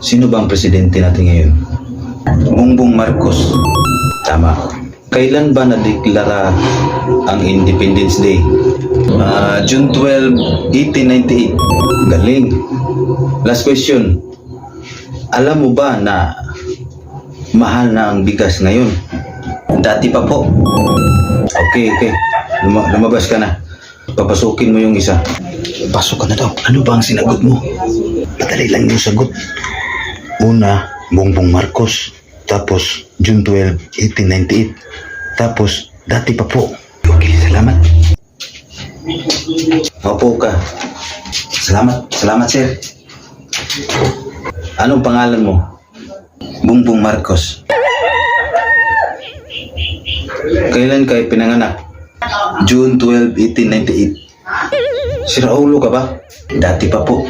Sino ba ang presidente natin ngayon? Bongbong Marcos. Tama. Kailan ba nadeklara ang Independence Day? June 12, 1898. Galing. Last question. Alam mo ba na mahal na ang bigas ngayon? Dati pa po. Okay. Lumabas ka na. Papasukin mo yung isa. Pasok ka na daw. Ano ba ang sinagot mo? Padali lang yung sagot. Una, Bongbong Marcos. Tapos, June 12, 1898. Tapos, dati pa po. Okay, salamat. Opo ka. Salamat sir. Anong pangalan mo? Bongbong Marcos. Kailan kayo pinanganak? June 12, 1898. Sira ulo ka ba? Dati pa po.